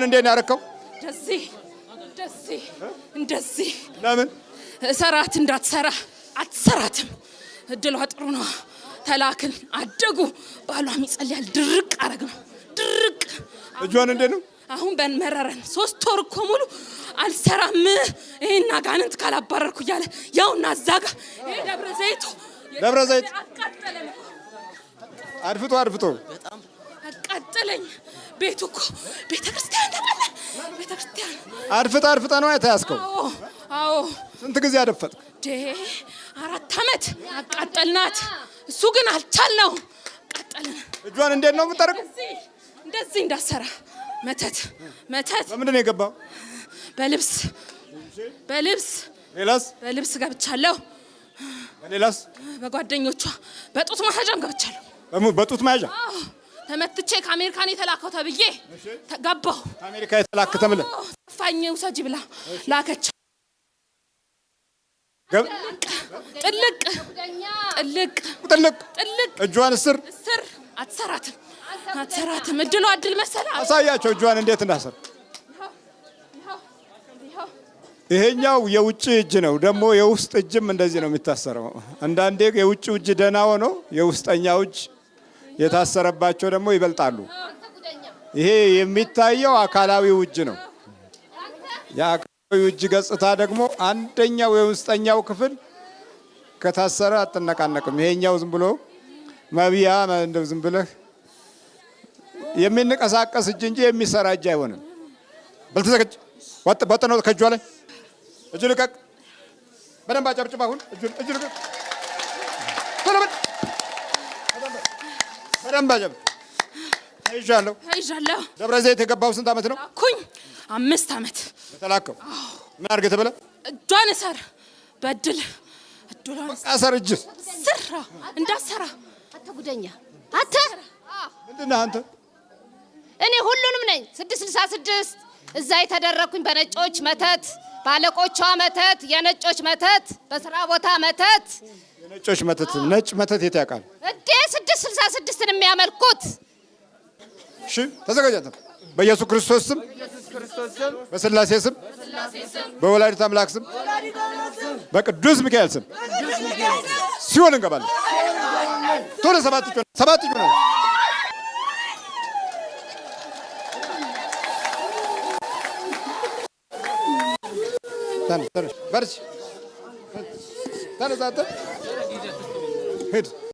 እንዴት ነው ያረከው? እንደዚህ ለምን ሰራት እንዳትሰራ አትሰራትም። እድሏ ጥሩ ነው። ተላክን አደጉ ባሏም ይጸልያል። ድርቅ አረግነው ድርቅ እጇን እንዴት ነው አሁን በመረረን 3 ወር እኮ ሙሉ አልሰራም ይሄና ጋንንት ካላባረርኩ እያለ ያውና አዛጋ ይሄ ደብረ ዘይት አቃጠለኝ። አድፍጦ በጣም አቃጠለኝ። ቤቱ እኮ ቤተክርስቲያን ተቀለ ቤተክርስቲያን አድፍጣ ነው የተያዝከው? አዎ ስንት ጊዜ አደፈጥክ? 4 አመት አቃጠልናት። እሱ ግን አልቻልነው አቃጠልን። እጇን እንዴት ነው የምታረገው? እንደዚህ እንዳሰራ መተት በምንድን ነው የገባው? በልብስ ሌላስ? በልብስ ገብቻለሁ። ሌላስ? በጓደኞቿ በጡት ማሳጃም ገብቻለሁ። በጡት ማያዣ ተመትቼ ከአሜሪካን የተላከው ተብዬ ገባሁ። ከአሜሪካ የተላከ ተብለ ፋኝ ውሰጂ ብላ ላከች። ጥልቅ እጇን እስር አትሰራትም። እድሏ እድል መሰለ። አሳያቸው እጇን እንዴት እንዳሰር። ይሄኛው የውጭ እጅ ነው። ደግሞ የውስጥ እጅም እንደዚህ ነው የሚታሰረው። አንዳንዴ የውጭ እጅ ደህና ሆኖ የውስጠኛው እጅ የታሰረባቸው ደግሞ ይበልጣሉ። ይሄ የሚታየው አካላዊው እጅ ነው። የአካላዊው እጅ ገጽታ ደግሞ አንደኛው የውስጠኛው ክፍል ከታሰረ አትነቃነቅም። ይሄኛው ዝም ብሎ መብያ እንደው ዝም ብለህ የሚንቀሳቀስ እጅ እንጂ የሚሰራ እጅ አይሆንም። በልተዘጋጅ ወጥነው ከእጇ ላይ እጅ ልቀቅ። በደንብ አጨብጭብ። አሁን እጅ ልቀቅ። በደንብ አጨብጭብ። ተይዣለሁ። ደብረ ዘይት የገባው ስንት ዓመት ነው? 5 ዓመት ተላከው። ምን አድርገህ ተበለ? እጇን እሰር በድል እድሏን እሰር እጅ ስራ እንዳሰራ አተ ጉደኛ አተ ምንድን ነህ አንተ? እኔ ሁሉንም ነኝ። 666 እዛ የተደረኩኝ በነጮች መተት፣ ባለቆቿ መተት፣ የነጮች መተት፣ በስራ ቦታ መተት። የነጮች መተት ነጭ መተት የት ያውቃል እንዴ? 666ን የሚያመልኩት። እሺ ተዘጋጀ። በኢየሱስ ክርስቶስ ስም፣ በስላሴ ስም፣ በወላዲተ አምላክ ስም፣ በቅዱስ ሚካኤል ስም ሲኦል እንገባለን። ቶሎ 7 እጅ ነው። ተነስ በርቺ። ተነስ አንተ ሂድ።